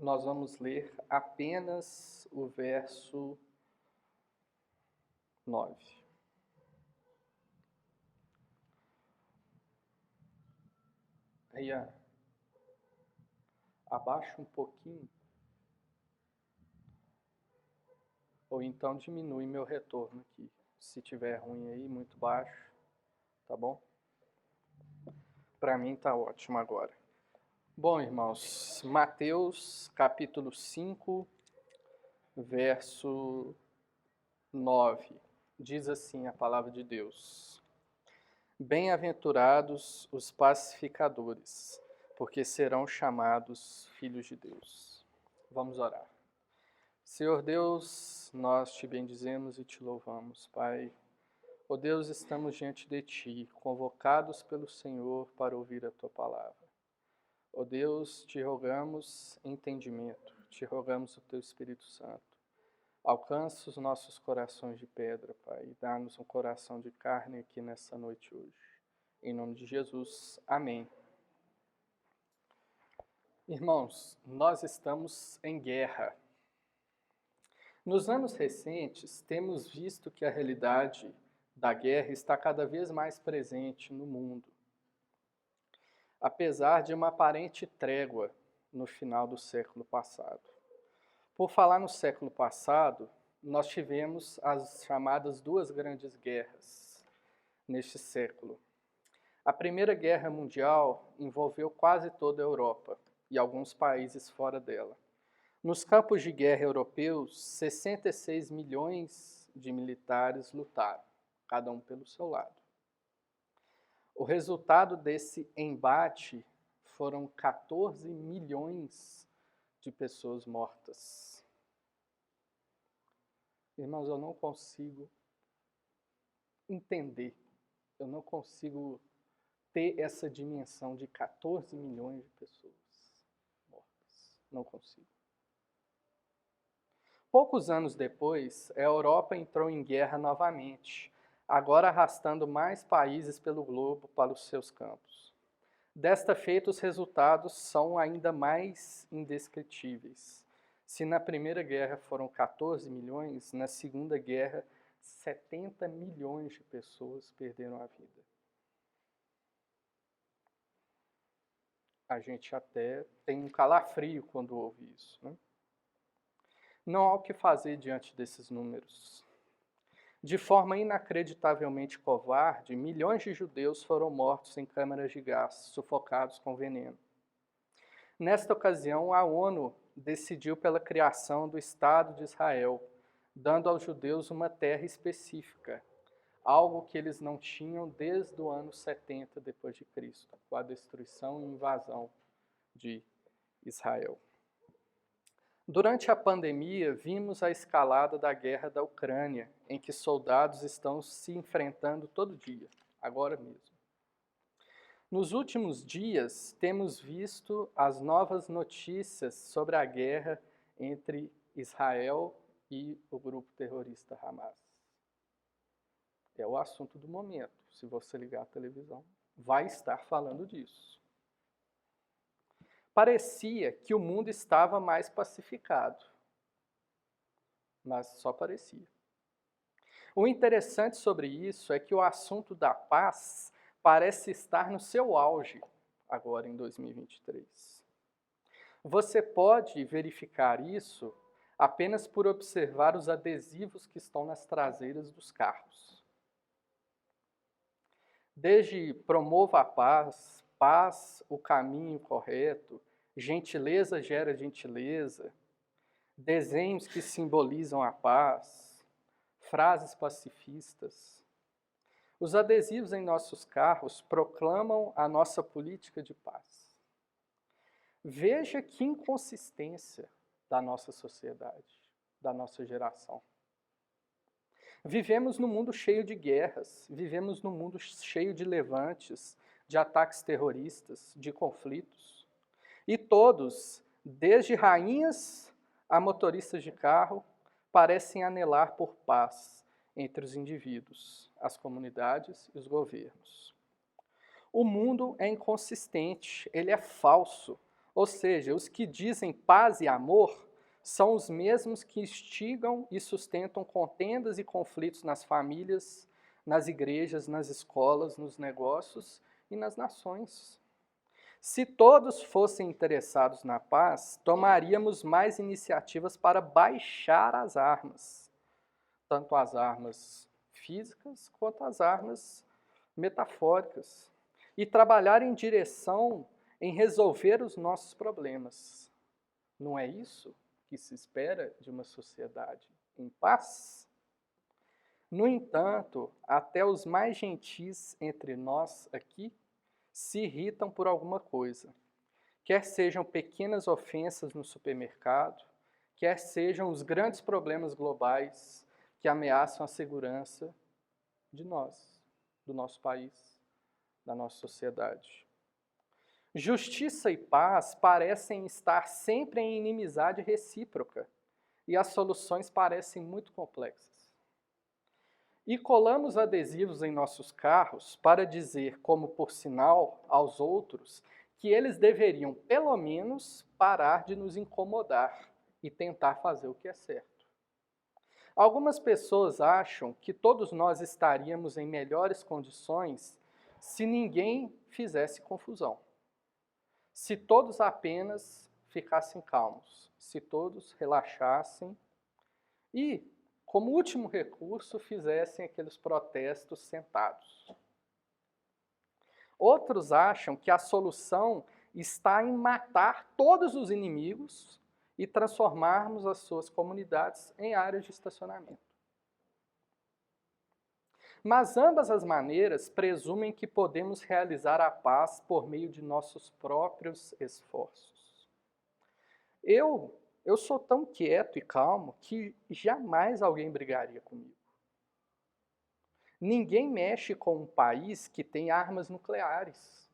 nós vamos ler apenas o verso 9. Aí, abaixa um pouquinho, ou então diminui meu retorno aqui. Se tiver ruim aí, muito baixo, tá bom? Para mim tá ótimo agora. Bom, irmãos, Mateus capítulo 5, verso 9. Diz assim a palavra de Deus: Bem-aventurados os pacificadores, porque serão chamados filhos de Deus. Vamos orar. Senhor Deus, nós te bendizemos e te louvamos, Pai. Ó Deus, estamos diante de Ti, convocados pelo Senhor para ouvir a Tua palavra. Ó Deus, te rogamos entendimento, te rogamos o Teu Espírito Santo. Alcança os nossos corações de pedra, Pai, e dá-nos um coração de carne aqui nessa noite hoje. Em nome de Jesus, amém. Irmãos, nós estamos em guerra. Nos anos recentes, temos visto que a realidade da guerra está cada vez mais presente no mundo. Apesar de uma aparente trégua no final do século passado. Por falar no século passado, nós tivemos as chamadas duas grandes guerras neste século. A Primeira Guerra Mundial envolveu quase toda a Europa e alguns países fora dela. Nos campos de guerra europeus, 66 milhões de militares lutaram, cada um pelo seu lado. O resultado desse embate foram 14 milhões de pessoas mortas. Irmãos, eu não consigo entender, eu não consigo ter essa dimensão de 14 milhões de pessoas mortas. Não consigo. Poucos anos depois, a Europa entrou em guerra novamente, agora arrastando mais países pelo globo para os seus campos. Desta feita, os resultados são ainda mais indescritíveis. Se na Primeira Guerra foram 14 milhões, na Segunda Guerra, 70 milhões de pessoas perderam a vida. A gente até tem um calafrio quando ouve isso, né? Não há o que fazer diante desses números. De forma inacreditavelmente covarde, milhões de judeus foram mortos em câmaras de gás, sufocados com veneno. Nesta ocasião, a ONU decidiu pela criação do Estado de Israel, dando aos judeus uma terra específica, algo que eles não tinham desde o ano 70 depois de Cristo, com a destruição e invasão de Israel. Durante a pandemia, vimos a escalada da guerra da Ucrânia, em que soldados estão se enfrentando todo dia, agora mesmo. Nos últimos dias, temos visto as novas notícias sobre a guerra entre Israel e o grupo terrorista Hamas. É o assunto do momento. Se você ligar a televisão, vai estar falando disso. Parecia que o mundo estava mais pacificado, mas só parecia. O interessante sobre isso é que o assunto da paz parece estar no seu auge agora em 2023. Você pode verificar isso apenas por observar os adesivos que estão nas traseiras dos carros. Desde promova a paz, paz, o caminho correto, gentileza gera gentileza, desenhos que simbolizam a paz, frases pacifistas. Os adesivos em nossos carros proclamam a nossa política de paz. Veja que inconsistência da nossa sociedade, da nossa geração. Vivemos num mundo cheio de guerras, vivemos num mundo cheio de levantes, de ataques terroristas, de conflitos. E todos, desde rainhas a motoristas de carro, parecem anelar por paz entre os indivíduos, as comunidades e os governos. O mundo é inconsistente, ele é falso. Ou seja, os que dizem paz e amor são os mesmos que instigam e sustentam contendas e conflitos nas famílias, nas igrejas, nas escolas, nos negócios e nas nações. Se todos fossem interessados na paz, tomaríamos mais iniciativas para baixar as armas, tanto as armas físicas quanto as armas metafóricas, e trabalhar em direção em resolver os nossos problemas. Não é isso que se espera de uma sociedade em paz? No entanto, até os mais gentis entre nós aqui se irritam por alguma coisa, quer sejam pequenas ofensas no supermercado, quer sejam os grandes problemas globais que ameaçam a segurança de nós, do nosso país, da nossa sociedade. Justiça e paz parecem estar sempre em inimizade recíproca e as soluções parecem muito complexas. E colamos adesivos em nossos carros para dizer, como por sinal, aos outros que eles deveriam, pelo menos, parar de nos incomodar e tentar fazer o que é certo. Algumas pessoas acham que todos nós estaríamos em melhores condições se ninguém fizesse confusão. Se todos apenas ficassem calmos, se todos relaxassem e, como último recurso, fizessem aqueles protestos sentados. Outros acham que a solução está em matar todos os inimigos e transformarmos as suas comunidades em áreas de estacionamento. Mas ambas as maneiras presumem que podemos realizar a paz por meio de nossos próprios esforços. Eu sou tão quieto e calmo que jamais alguém brigaria comigo. Ninguém mexe com um país que tem armas nucleares.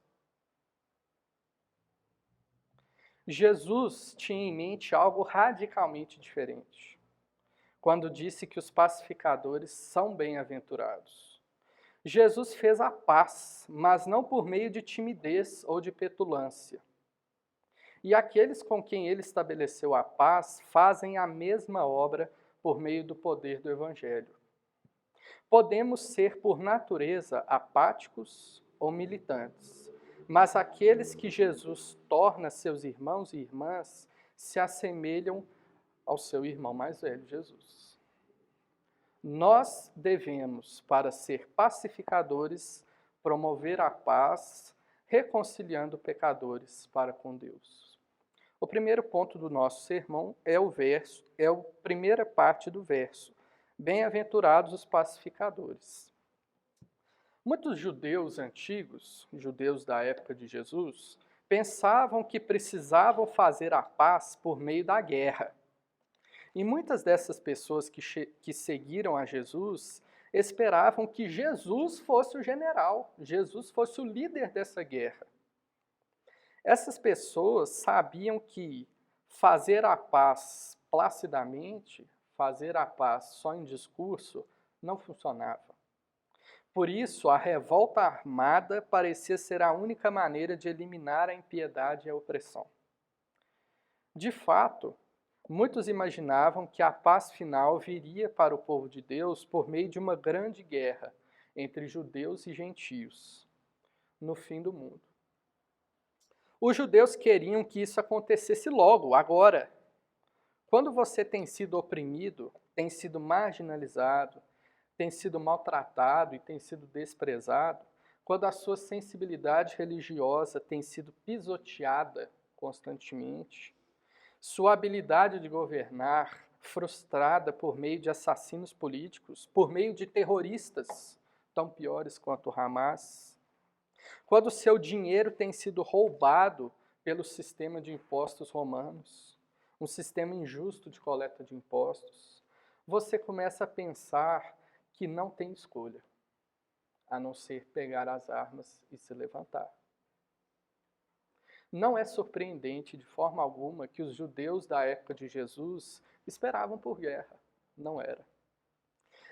Jesus tinha em mente algo radicalmente diferente, quando disse que os pacificadores são bem-aventurados. Jesus fez a paz, mas não por meio de timidez ou de petulância. E aqueles com quem ele estabeleceu a paz fazem a mesma obra por meio do poder do Evangelho. Podemos ser, por natureza, apáticos ou militantes, mas aqueles que Jesus torna seus irmãos e irmãs se assemelham ao seu irmão mais velho, Jesus. Nós devemos, para ser pacificadores, promover a paz, reconciliando pecadores para com Deus. O primeiro ponto do nosso sermão é a primeira parte do verso. Bem-aventurados os pacificadores. Muitos judeus antigos, judeus da época de Jesus, pensavam que precisavam fazer a paz por meio da guerra. E muitas dessas pessoas que seguiram a Jesus esperavam que Jesus fosse o general, Jesus fosse o líder dessa guerra. Essas pessoas sabiam que fazer a paz placidamente, fazer a paz só em discurso, não funcionava. Por isso, a revolta armada parecia ser a única maneira de eliminar a impiedade e a opressão. De fato, muitos imaginavam que a paz final viria para o povo de Deus por meio de uma grande guerra entre judeus e gentios, no fim do mundo. Os judeus queriam que isso acontecesse logo, agora. Quando você tem sido oprimido, tem sido marginalizado, tem sido maltratado e tem sido desprezado, quando a sua sensibilidade religiosa tem sido pisoteada constantemente, sua habilidade de governar frustrada por meio de assassinos políticos, por meio de terroristas tão piores quanto o Hamas, quando o seu dinheiro tem sido roubado pelo sistema de impostos romanos, um sistema injusto de coleta de impostos, você começa a pensar que não tem escolha, a não ser pegar as armas e se levantar. Não é surpreendente de forma alguma que os judeus da época de Jesus esperavam por guerra. Não era.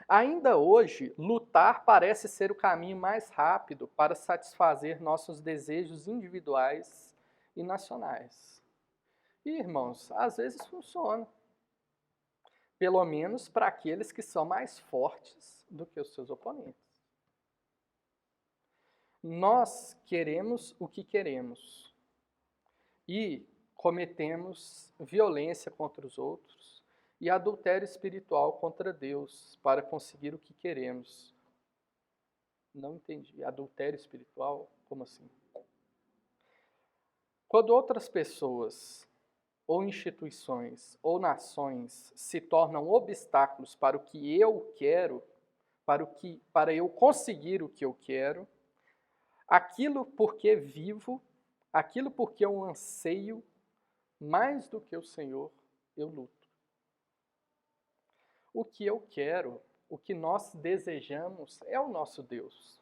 Ainda hoje, lutar parece ser o caminho mais rápido para satisfazer nossos desejos individuais e nacionais. E, irmãos, às vezes funciona. Pelo menos para aqueles que são mais fortes do que os seus oponentes. Nós queremos o que queremos e cometemos violência contra os outros e adultério espiritual contra Deus para conseguir o que queremos. Não entendi. Adultério espiritual? Como assim? Quando outras pessoas, ou instituições, ou nações se tornam obstáculos para o que eu quero, para eu conseguir o que eu quero, aquilo porque vivo, aquilo porque eu anseio, mais do que o Senhor, eu luto. O que eu quero, o que nós desejamos é o nosso Deus.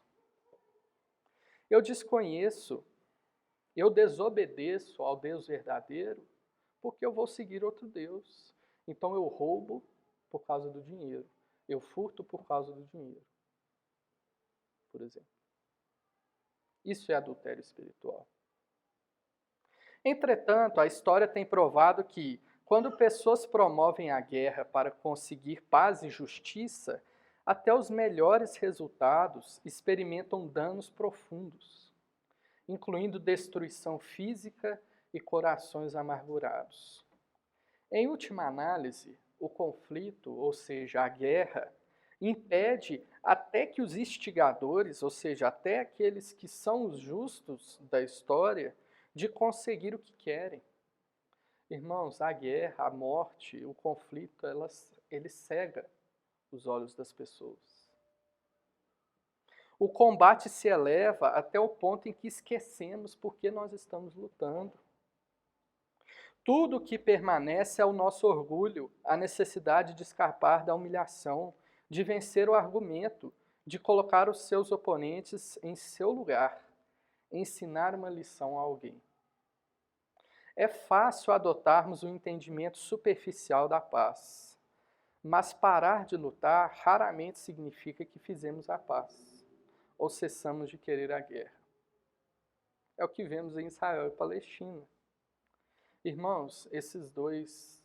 Eu desconheço, eu desobedeço ao Deus verdadeiro porque eu vou seguir outro Deus. Então eu roubo por causa do dinheiro. Eu furto por causa do dinheiro. Por exemplo. Isso é adultério espiritual. Entretanto, a história tem provado que, quando pessoas promovem a guerra para conseguir paz e justiça, até os melhores resultados experimentam danos profundos, incluindo destruição física e corações amargurados. Em última análise, o conflito, ou seja, a guerra, impede até que os instigadores, ou seja, até aqueles que são os justos da história, de conseguir o que querem. Irmãos, a guerra, a morte, o conflito, ele cega os olhos das pessoas. O combate se eleva até o ponto em que esquecemos por que nós estamos lutando. Tudo que permanece é o nosso orgulho, a necessidade de escapar da humilhação, de vencer o argumento, de colocar os seus oponentes em seu lugar, ensinar uma lição a alguém. É fácil adotarmos o entendimento superficial da paz, mas parar de lutar raramente significa que fizemos a paz, ou cessamos de querer a guerra. É o que vemos em Israel e Palestina. Irmãos, esses dois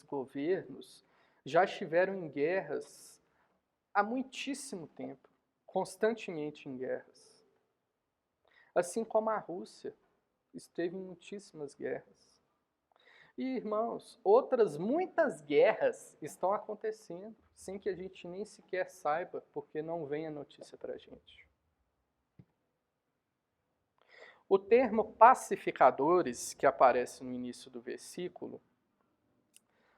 governos já estiveram em guerras há muitíssimo tempo, constantemente em guerras. Assim como a Rússia esteve em muitíssimas guerras. E, irmãos, outras muitas guerras estão acontecendo, sem que a gente nem sequer saiba, porque não vem a notícia para a gente. O termo pacificadores, que aparece no início do versículo,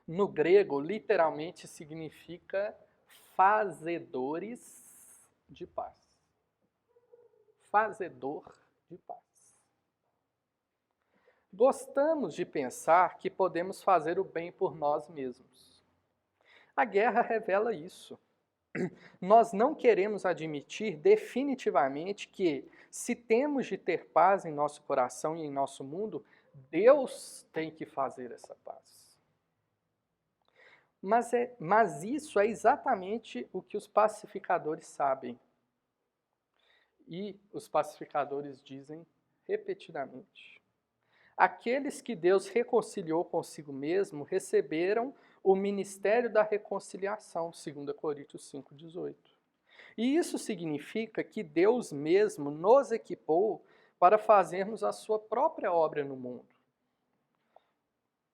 no grego literalmente significa fazedores de paz. Fazedor de paz. Gostamos de pensar que podemos fazer o bem por nós mesmos. A guerra revela isso. Nós não queremos admitir definitivamente que, se temos de ter paz em nosso coração e em nosso mundo, Deus tem que fazer essa paz. Mas isso é exatamente o que os pacificadores sabem. E os pacificadores dizem repetidamente: aqueles que Deus reconciliou consigo mesmo receberam o ministério da reconciliação, 2 Coríntios 5,18. E isso significa que Deus mesmo nos equipou para fazermos a sua própria obra no mundo.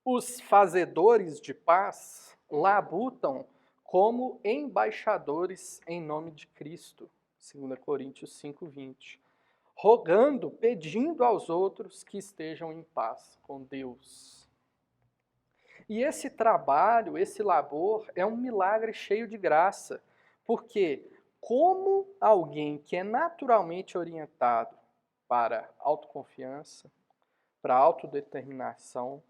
Os fazedores de paz labutam como embaixadores em nome de Cristo, 2 Coríntios 5,20. Rogando, pedindo aos outros que estejam em paz com Deus. E esse trabalho, esse labor, é um milagre cheio de graça, porque como alguém que é naturalmente orientado para autoconfiança, para autodeterminação,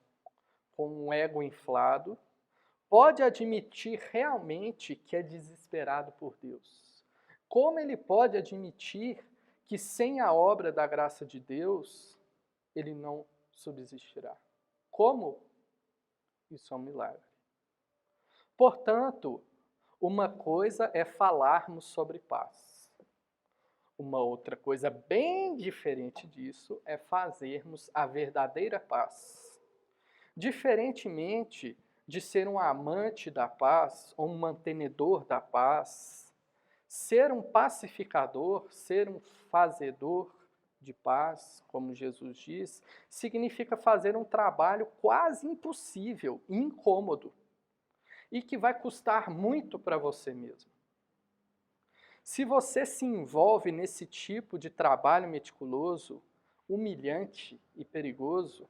com um ego inflado, pode admitir realmente que é desesperado por Deus? Como ele pode admitir que sem a obra da graça de Deus, ele não subsistirá? Como? Isso é um milagre. Portanto, uma coisa é falarmos sobre paz. Uma outra coisa bem diferente disso é fazermos a verdadeira paz. Diferentemente de ser um amante da paz ou um mantenedor da paz, ser um pacificador, ser um fazedor de paz, como Jesus diz, significa fazer um trabalho quase impossível, incômodo, e que vai custar muito para você mesmo. Se você se envolve nesse tipo de trabalho meticuloso, humilhante e perigoso,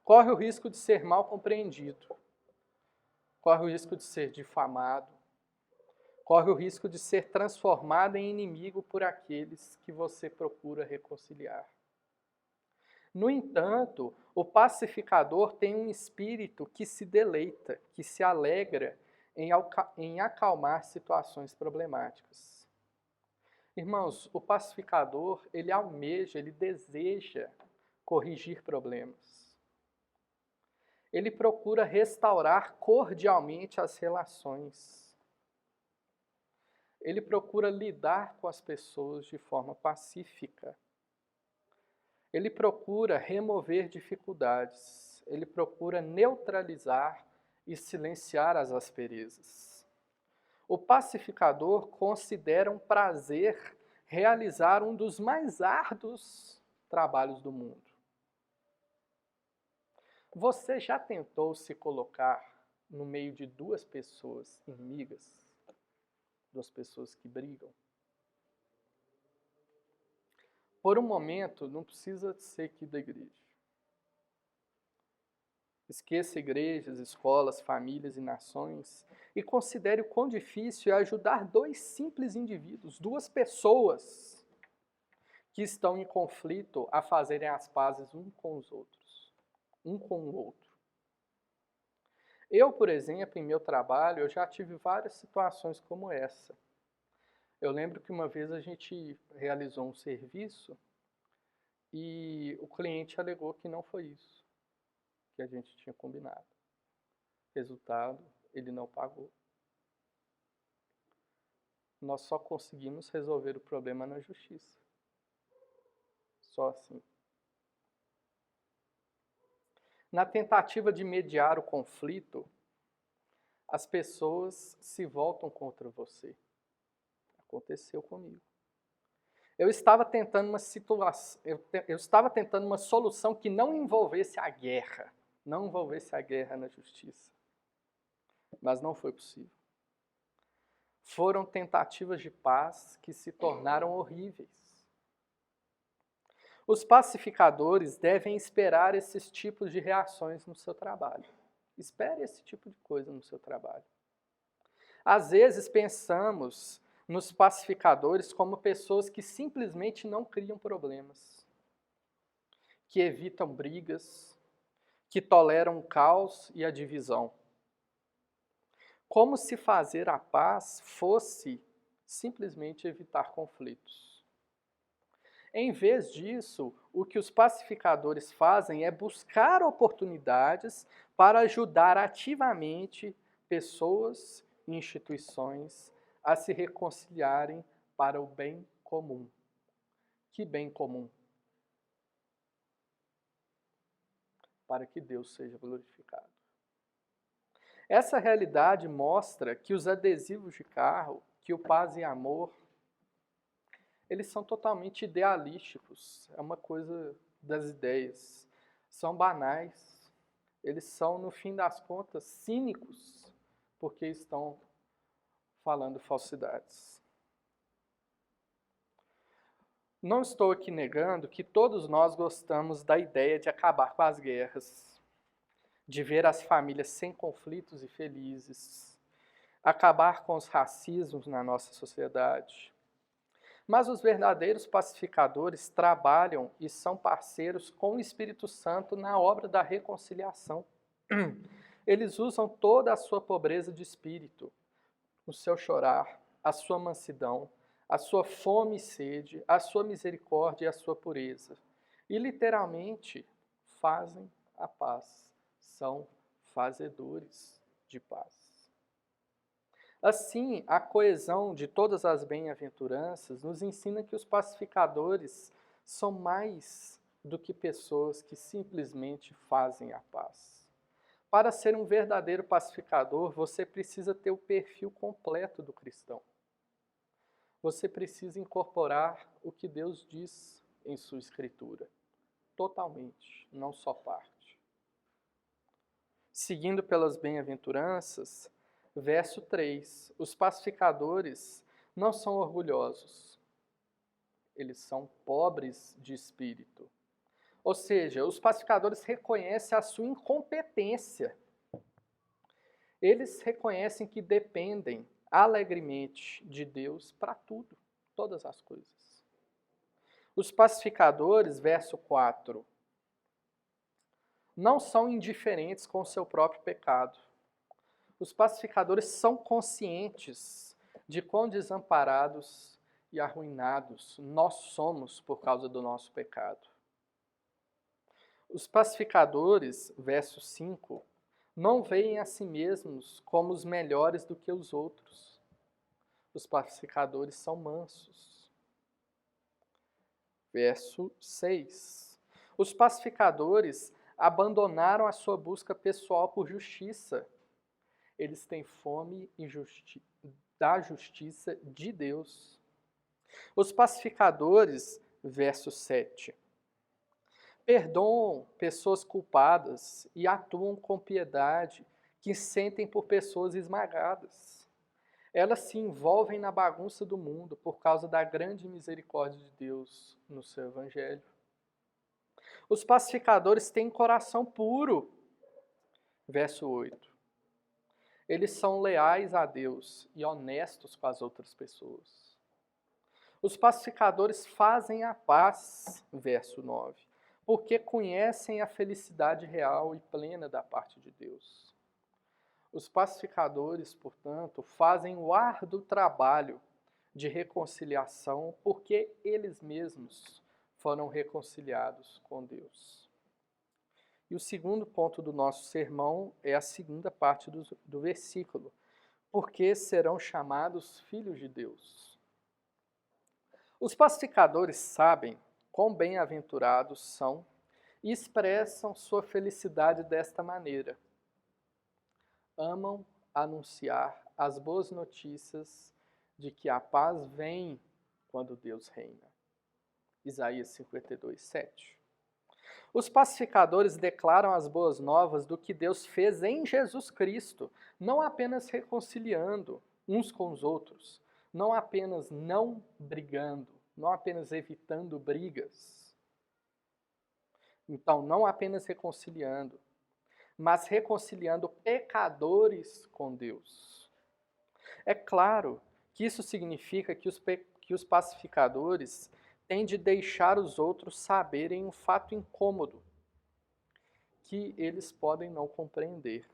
corre o risco de ser mal compreendido, corre o risco de ser difamado, corre o risco de ser transformado em inimigo por aqueles que você procura reconciliar. No entanto, o pacificador tem um espírito que se deleita, que se alegra em acalmar situações problemáticas. Irmãos, o pacificador, ele almeja, ele deseja corrigir problemas. Ele procura restaurar cordialmente as relações. Ele procura lidar com as pessoas de forma pacífica. Ele procura remover dificuldades. Ele procura neutralizar e silenciar as asperezas. O pacificador considera um prazer realizar um dos mais árduos trabalhos do mundo. Você já tentou se colocar no meio de duas pessoas inimigas? Duas pessoas que brigam? Por um momento, não precisa ser aqui da igreja. Esqueça igrejas, escolas, famílias e nações e considere o quão difícil é ajudar dois simples indivíduos, duas pessoas que estão em conflito a fazerem as pazes um com os outros, um com o outro. Eu, por exemplo, em meu trabalho, eu já tive várias situações como essa. Eu lembro que uma vez a gente realizou um serviço e o cliente alegou que não foi isso que a gente tinha combinado. Resultado, ele não pagou. Nós só conseguimos resolver o problema na justiça. Só assim. Na tentativa de mediar o conflito, as pessoas se voltam contra você. Aconteceu comigo. Eu estava tentando uma solução que não envolvesse a guerra, não envolvesse a guerra na justiça. Mas não foi possível. Foram tentativas de paz que se tornaram horríveis. Os pacificadores devem esperar esses tipos de reações no seu trabalho. Espere esse tipo de coisa no seu trabalho. Às vezes pensamos nos pacificadores como pessoas que simplesmente não criam problemas, que evitam brigas, que toleram o caos e a divisão. Como se fazer a paz fosse simplesmente evitar conflitos. Em vez disso, o que os pacificadores fazem é buscar oportunidades para ajudar ativamente pessoas e instituições a se reconciliarem para o bem comum. Que bem comum? Para que Deus seja glorificado. Essa realidade mostra que os adesivos de carro, que o Paz e Amor, eles são totalmente idealísticos, é uma coisa das ideias. São banais, eles são, no fim das contas, cínicos, porque estão falando falsidades. Não estou aqui negando que todos nós gostamos da ideia de acabar com as guerras, de ver as famílias sem conflitos e felizes, acabar com os racismos na nossa sociedade. Mas os verdadeiros pacificadores trabalham e são parceiros com o Espírito Santo na obra da reconciliação. Eles usam toda a sua pobreza de espírito, o seu chorar, a sua mansidão, a sua fome e sede, a sua misericórdia e a sua pureza. E literalmente fazem a paz. São fazedores de paz. Assim, a coesão de todas as bem-aventuranças nos ensina que os pacificadores são mais do que pessoas que simplesmente fazem a paz. Para ser um verdadeiro pacificador, você precisa ter o perfil completo do cristão. Você precisa incorporar o que Deus diz em sua Escritura, totalmente, não só parte. Seguindo pelas bem-aventuranças, verso 3, os pacificadores não são orgulhosos, eles são pobres de espírito. Ou seja, os pacificadores reconhecem a sua incompetência. Eles reconhecem que dependem alegremente de Deus para tudo, todas as coisas. Os pacificadores, verso 4, não são indiferentes com o seu próprio pecado. Os pacificadores são conscientes de quão desamparados e arruinados nós somos por causa do nosso pecado. Os pacificadores, verso 5, não veem a si mesmos como os melhores do que os outros. Os pacificadores são mansos. Verso 6. Os pacificadores abandonaram a sua busca pessoal por justiça. Eles têm fome da justiça de Deus. Os pacificadores, verso 7, perdoam pessoas culpadas e atuam com piedade que sentem por pessoas esmagadas. Elas se envolvem na bagunça do mundo por causa da grande misericórdia de Deus no seu Evangelho. Os pacificadores têm coração puro. Verso 8. Eles são leais a Deus e honestos com as outras pessoas. Os pacificadores fazem a paz. Verso 9. Porque conhecem a felicidade real e plena da parte de Deus. Os pacificadores, portanto, fazem o árduo trabalho de reconciliação porque eles mesmos foram reconciliados com Deus. E o segundo ponto do nosso sermão é a segunda parte do versículo. Porque serão chamados filhos de Deus. Os pacificadores sabem quão bem-aventurados são e expressam sua felicidade desta maneira. Amam anunciar as boas notícias de que a paz vem quando Deus reina. Isaías 52, 7. Os pacificadores declaram as boas novas do que Deus fez em Jesus Cristo, não apenas reconciliando uns com os outros, não apenas não brigando, não apenas evitando brigas. Então, não apenas reconciliando, mas reconciliando pecadores com Deus. É claro que isso significa que os pacificadores têm de deixar os outros saberem um fato incômodo, que eles podem não compreender.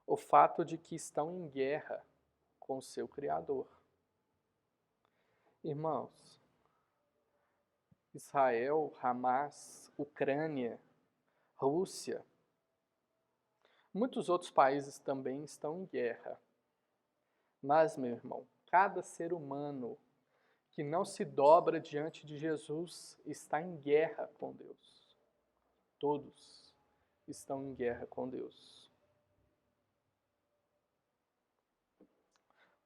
O fato de que estão em guerra com o seu Criador. Irmãos, Israel, Hamas, Ucrânia, Rússia, muitos outros países também estão em guerra. Mas, meu irmão, cada ser humano que não se dobra diante de Jesus está em guerra com Deus. Todos estão em guerra com Deus.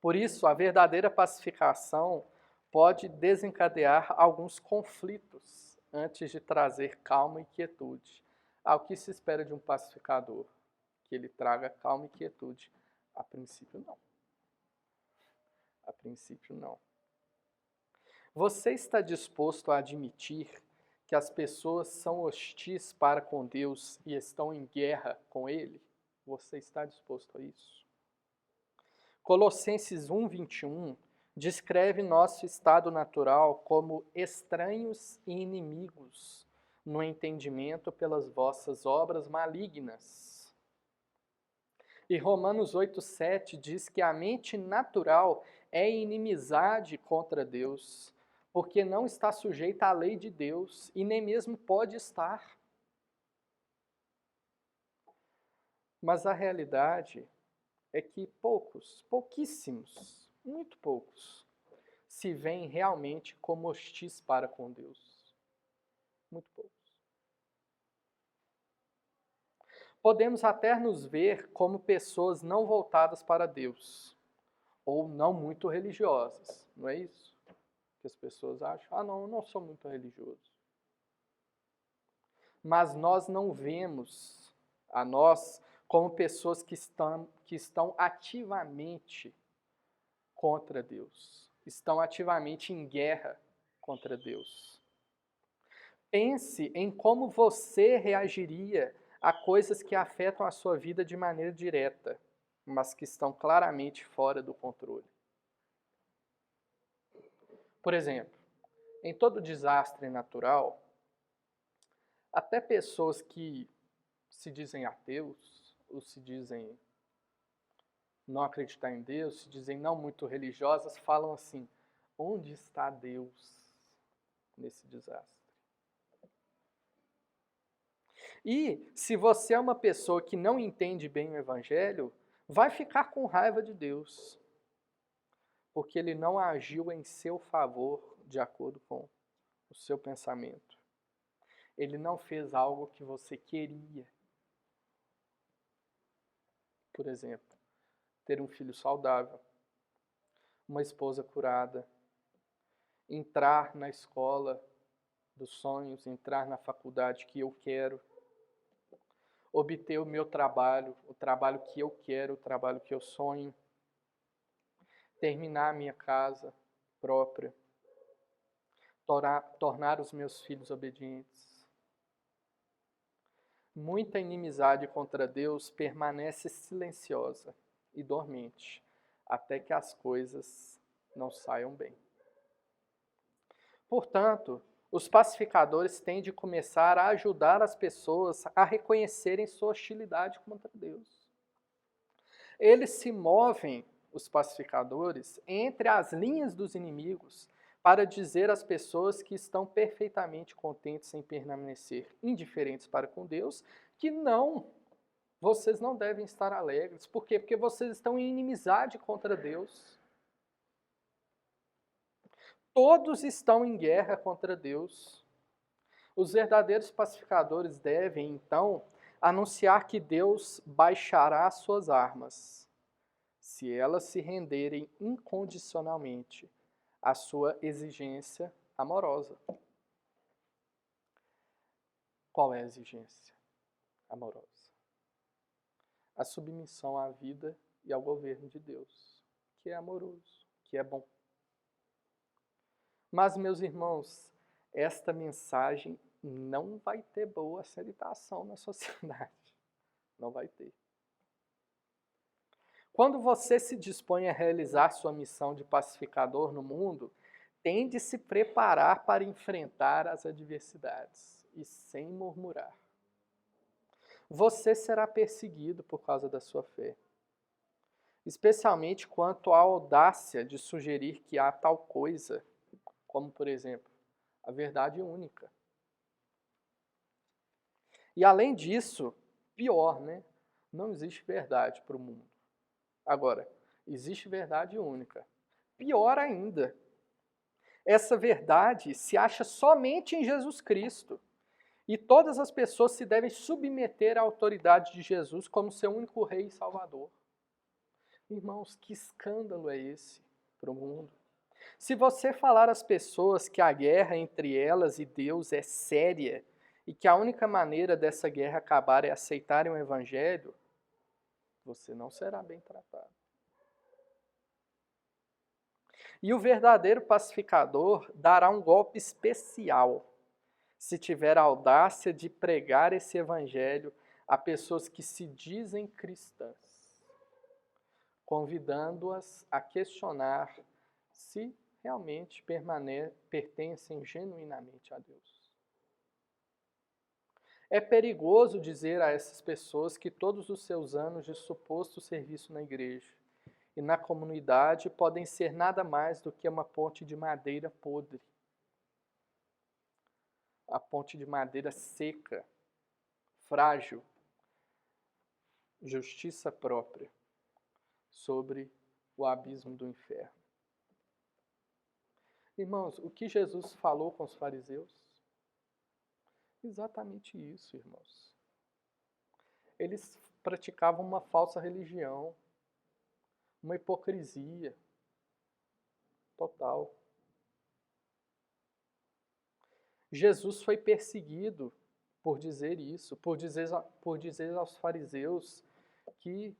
Por isso, a verdadeira pacificação pode desencadear alguns conflitos antes de trazer calma e quietude. O que se espera de um pacificador? Que ele traga calma e quietude. A princípio, não. A princípio, não. Você está disposto a admitir que as pessoas são hostis para com Deus e estão em guerra com Ele? Você está disposto a isso? Colossenses 1:21 descreve nosso estado natural como estranhos e inimigos no entendimento pelas vossas obras malignas. E Romanos 8:7 diz que a mente natural é inimizade contra Deus, porque não está sujeita à lei de Deus e nem mesmo pode estar. Mas a realidade é que pouquíssimos, muito poucos, se veem realmente como hostis para com Deus. Muito poucos. Podemos até nos ver como pessoas não voltadas para Deus, ou não muito religiosas, não é isso? Que as pessoas acham, não, eu não sou muito religioso. Mas nós não vemos a nós como pessoas que estão ativamente contra Deus, estão ativamente em guerra contra Deus. Pense em como você reagiria a coisas que afetam a sua vida de maneira direta, mas que estão claramente fora do controle. Por exemplo, em todo desastre natural, até pessoas que se dizem ateus, ou se dizem não acreditar em Deus, se dizem não muito religiosas, falam assim: onde está Deus nesse desastre? E se você é uma pessoa que não entende bem o Evangelho, vai ficar com raiva de Deus, porque Ele não agiu em seu favor de acordo com o seu pensamento. Ele não fez algo que você queria. Por exemplo, ter um filho saudável, uma esposa curada, entrar na escola dos sonhos, entrar na faculdade que eu quero, obter o meu trabalho, o trabalho que eu quero, o trabalho que eu sonho, terminar a minha casa própria, tornar os meus filhos obedientes. Muita inimizade contra Deus permanece silenciosa e dormente, até que as coisas não saiam bem. Portanto, os pacificadores têm de começar a ajudar as pessoas a reconhecerem sua hostilidade contra Deus. Eles se movem, os pacificadores, entre as linhas dos inimigos para dizer às pessoas que estão perfeitamente contentes em permanecer indiferentes para com Deus, que não, vocês não devem estar alegres. Por quê? Porque vocês estão em inimizade contra Deus. Todos estão em guerra contra Deus. Os verdadeiros pacificadores devem, então, anunciar que Deus baixará suas armas, se elas se renderem incondicionalmente à sua exigência amorosa. Qual é a exigência amorosa? A submissão à vida e ao governo de Deus, que é amoroso, que é bom. Mas, meus irmãos, esta mensagem não vai ter boa aceitação na sociedade. Não vai ter. Quando você se dispõe a realizar sua missão de pacificador no mundo, tem de se preparar para enfrentar as adversidades e sem murmurar. Você será perseguido por causa da sua fé, especialmente quanto à audácia de sugerir que há tal coisa, como, por exemplo, a verdade única. E além disso, pior, né? Não existe verdade para o mundo. Agora, existe verdade única. Pior ainda, essa verdade se acha somente em Jesus Cristo. E todas as pessoas se devem submeter à autoridade de Jesus como seu único rei e salvador. Irmãos, que escândalo é esse para o mundo? Se você falar às pessoas que a guerra entre elas e Deus é séria e que a única maneira dessa guerra acabar é aceitarem o Evangelho, você não será bem tratado. E o verdadeiro pacificador dará um golpe especial se tiver a audácia de pregar esse evangelho a pessoas que se dizem cristãs, convidando-as a questionar se realmente pertencem genuinamente a Deus. É perigoso dizer a essas pessoas que todos os seus anos de suposto serviço na igreja e na comunidade podem ser nada mais do que uma ponte de madeira podre. A ponte de madeira seca, frágil, justiça própria sobre o abismo do inferno. Irmãos, o que Jesus falou com os fariseus? Exatamente isso, irmãos. Eles praticavam uma falsa religião, uma hipocrisia total. Jesus foi perseguido por dizer isso, por dizer aos fariseus que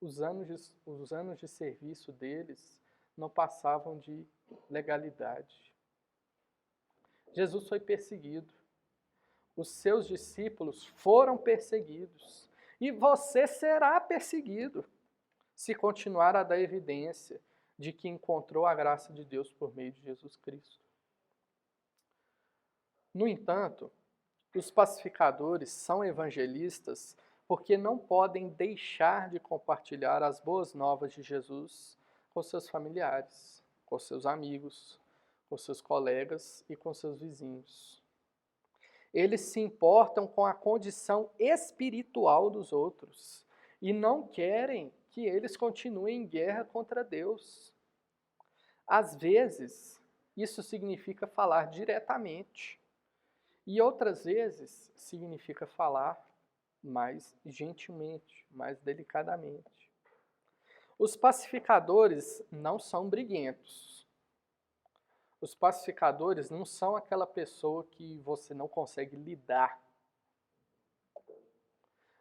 os anos de serviço deles não passavam de legalidade. Jesus foi perseguido. Os seus discípulos foram perseguidos. E você será perseguido se continuar a dar evidência de que encontrou a graça de Deus por meio de Jesus Cristo. No entanto, os pacificadores são evangelistas porque não podem deixar de compartilhar as boas novas de Jesus com seus familiares, com seus amigos, com seus colegas e com seus vizinhos. Eles se importam com a condição espiritual dos outros e não querem que eles continuem em guerra contra Deus. Às vezes, isso significa falar diretamente, e outras vezes significa falar mais gentilmente, mais delicadamente. Os pacificadores não são briguentos. Os pacificadores não são aquela pessoa que você não consegue lidar.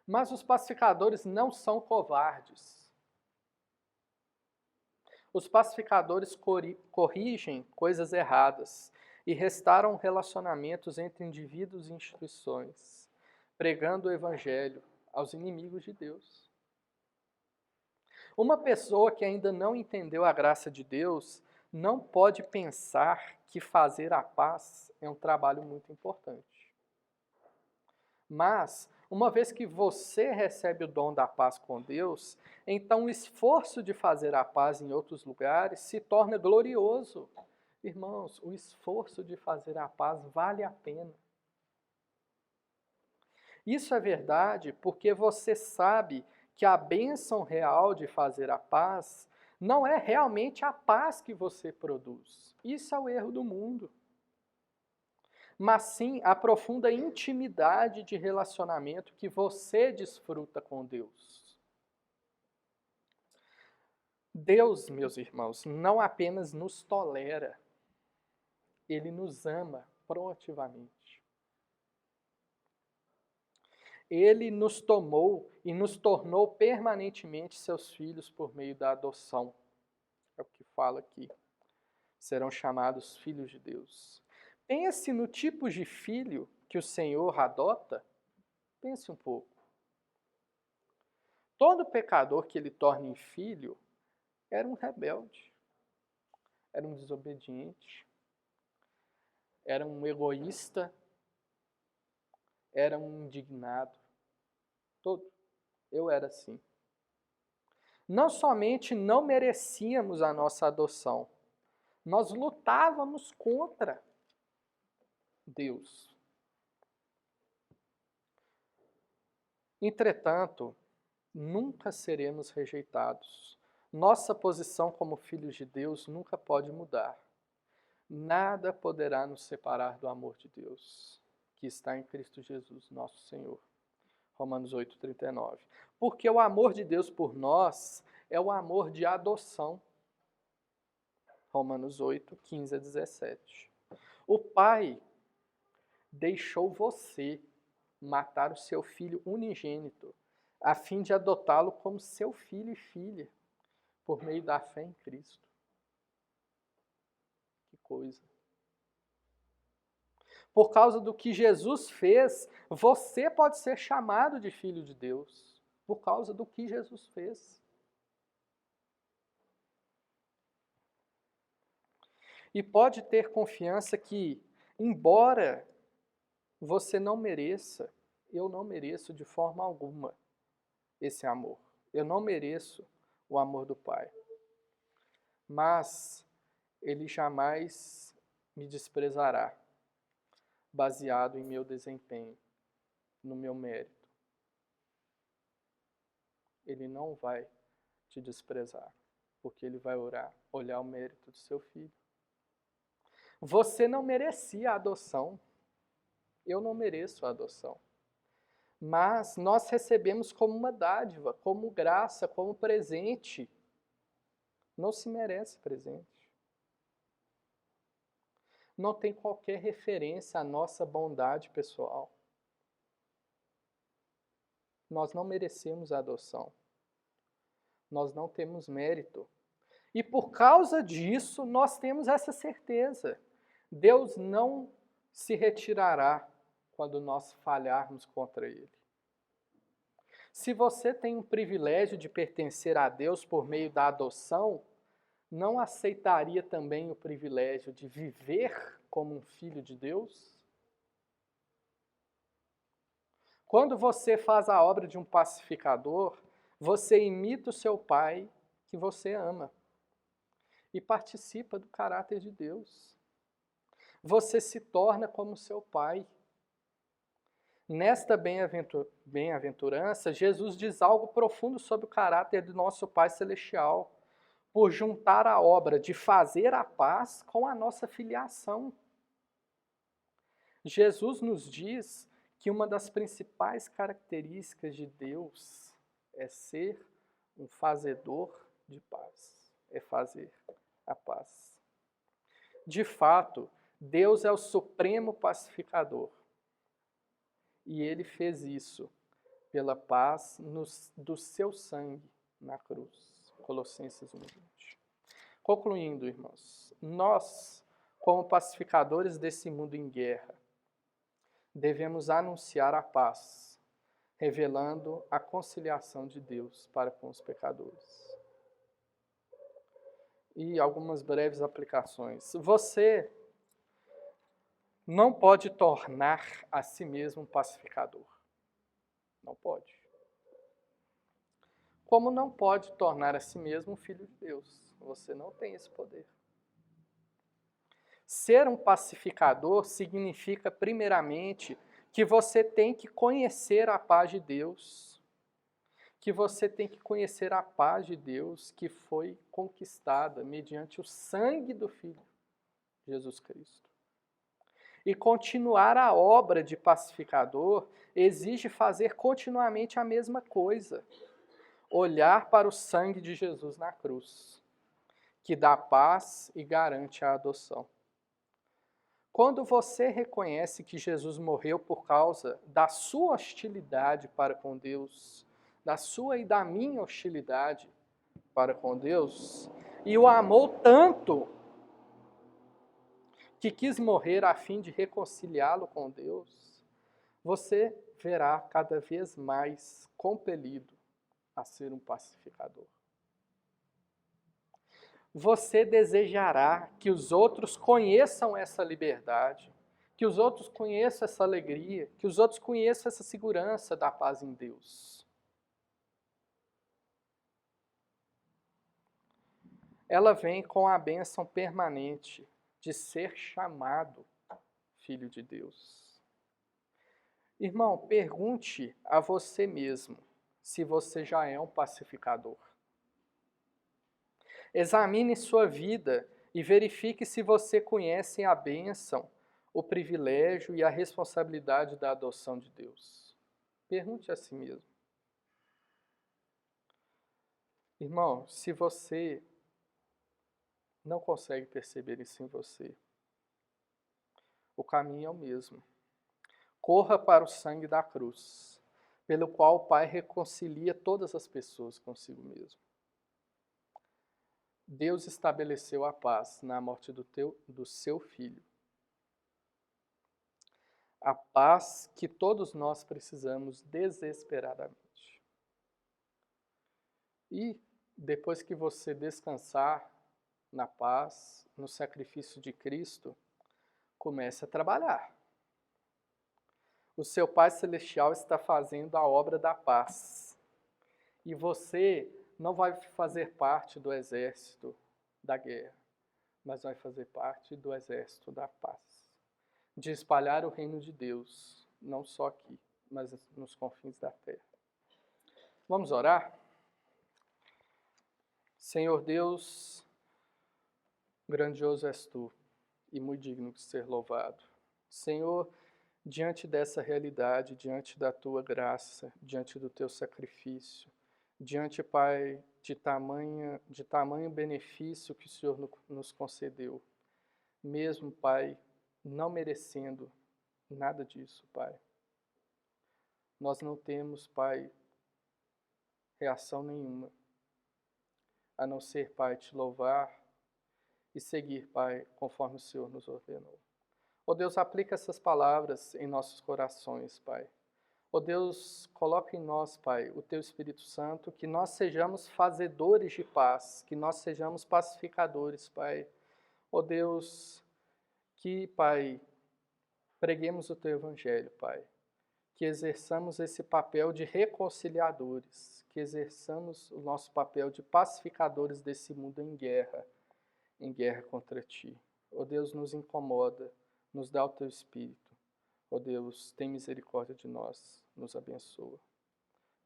Mas os pacificadores não são covardes. Os pacificadores corrigem coisas erradas e restauram relacionamentos entre indivíduos e instituições, pregando o evangelho aos inimigos de Deus. Uma pessoa que ainda não entendeu a graça de Deus não pode pensar que fazer a paz é um trabalho muito importante. Mas, uma vez que você recebe o dom da paz com Deus, então o esforço de fazer a paz em outros lugares se torna glorioso. Irmãos, o esforço de fazer a paz vale a pena. Isso é verdade porque você sabe que a bênção real de fazer a paz não é realmente a paz que você produz. Isso é o erro do mundo. Mas sim a profunda intimidade de relacionamento que você desfruta com Deus. Deus, meus irmãos, não apenas nos tolera, Ele nos ama proativamente. Ele nos tomou e nos tornou permanentemente seus filhos por meio da adoção. É o que fala aqui. Serão chamados filhos de Deus. Pense no tipo de filho que o Senhor adota. Pense um pouco. Todo pecador que ele torna em filho era um rebelde, era um desobediente, era um egoísta, era um indignado. Eu era assim. Não somente não merecíamos a nossa adoção, nós lutávamos contra Deus. Entretanto, nunca seremos rejeitados. Nossa posição como filhos de Deus nunca pode mudar. Nada poderá nos separar do amor de Deus, que está em Cristo Jesus, nosso Senhor. Romanos 8,39. Porque o amor de Deus por nós é o amor de adoção. Romanos 8, 15 a 17. O Pai deixou você matar o seu filho unigênito, a fim de adotá-lo como seu filho e filha, por meio da fé em Cristo. Que coisa! Por causa do que Jesus fez, você pode ser chamado de filho de Deus. Por causa do que Jesus fez. E pode ter confiança que, embora você não mereça, eu não mereço de forma alguma esse amor. Eu não mereço o amor do Pai. Mas Ele jamais me desprezará, baseado em meu desempenho, no meu mérito. Ele não vai te desprezar, porque Ele vai olhar o mérito do seu filho. Você não merecia a adoção. Eu não mereço a adoção. mas nós recebemos como uma dádiva, como graça, como presente. Não se merece presente. Não tem qualquer referência à nossa bondade pessoal. Nós não merecemos a adoção. Nós não temos mérito. E por causa disso, nós temos essa certeza. Deus não se retirará quando nós falharmos contra Ele. Se você tem o privilégio de pertencer a Deus por meio da adoção, não aceitaria também o privilégio de viver como um filho de Deus? Quando você faz a obra de um pacificador, você imita o seu pai que você ama e participa do caráter de Deus. Você se torna como seu pai. Nesta bem-aventurança, Jesus diz algo profundo sobre o caráter do nosso Pai Celestial, por juntar a obra de fazer a paz com a nossa filiação. Jesus nos diz que uma das principais características de Deus é ser um fazedor de paz, é fazer a paz. De fato, Deus é o supremo pacificador. E ele fez isso pela paz do seu sangue na cruz. Colossenses 1:20. Concluindo, irmãos, nós, como pacificadores desse mundo em guerra, devemos anunciar a paz, revelando a conciliação de Deus para com os pecadores. E algumas breves aplicações. Você não pode tornar a si mesmo um pacificador. Não pode. Como não pode tornar a si mesmo um filho de Deus. Você não tem esse poder. Ser um pacificador significa, primeiramente, que você tem que conhecer a paz de Deus. Que você tem que conhecer a paz de Deus que foi conquistada mediante o sangue do Filho, Jesus Cristo. E continuar a obra de pacificador exige fazer continuamente a mesma coisa. Olhar para o sangue de Jesus na cruz, que dá paz e garante a adoção. Quando você reconhece que Jesus morreu por causa da sua hostilidade para com Deus, da sua e da minha hostilidade para com Deus, e o amou tanto que quis morrer a fim de reconciliá-lo com Deus, você verá cada vez mais compelido a ser um pacificador. Você desejará que os outros conheçam essa liberdade, que os outros conheçam essa alegria, que os outros conheçam essa segurança da paz em Deus. Ela vem com a bênção permanente de ser chamado filho de Deus. Irmão, pergunte a você mesmo se você já é um pacificador. Examine sua vida e verifique se você conhece a bênção, o privilégio e a responsabilidade da adoção de Deus. Pergunte a si mesmo. Irmão, se você não consegue perceber isso em você, o caminho é o mesmo. Corra para o sangue da cruz, pelo qual o Pai reconcilia todas as pessoas consigo mesmo. Deus estabeleceu a paz na morte do seu Filho. A paz que todos nós precisamos desesperadamente. E depois que você descansar na paz, no sacrifício de Cristo, comece a trabalhar. O seu Pai Celestial está fazendo a obra da paz. E você não vai fazer parte do exército da guerra, mas vai fazer parte do exército da paz. De espalhar o reino de Deus, não só aqui, mas nos confins da terra. Vamos orar? Senhor Deus, grandioso és tu e muito digno de ser louvado. Senhor, diante dessa realidade, diante da tua graça, diante do teu sacrifício, diante, Pai, de tamanho benefício que o Senhor nos concedeu, mesmo, Pai, não merecendo nada disso, Pai. Nós não temos, Pai, reação nenhuma, a não ser, Pai, te louvar e seguir, Pai, conforme o Senhor nos ordenou. Ó Deus, aplica essas palavras em nossos corações, Pai. Ó Deus, coloca em nós, Pai, o Teu Espírito Santo, que nós sejamos fazedores de paz, que nós sejamos pacificadores, Pai. Ó Deus, que, Pai, preguemos o Teu Evangelho, Pai. Que exerçamos esse papel de reconciliadores, que exerçamos o nosso papel de pacificadores desse mundo em guerra contra Ti. Ó Deus, nos incomoda, nos dá o Teu Espírito. Ó Deus, tem misericórdia de nós, nos abençoa.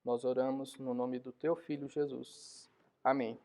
Nós oramos no nome do Teu Filho Jesus. Amém.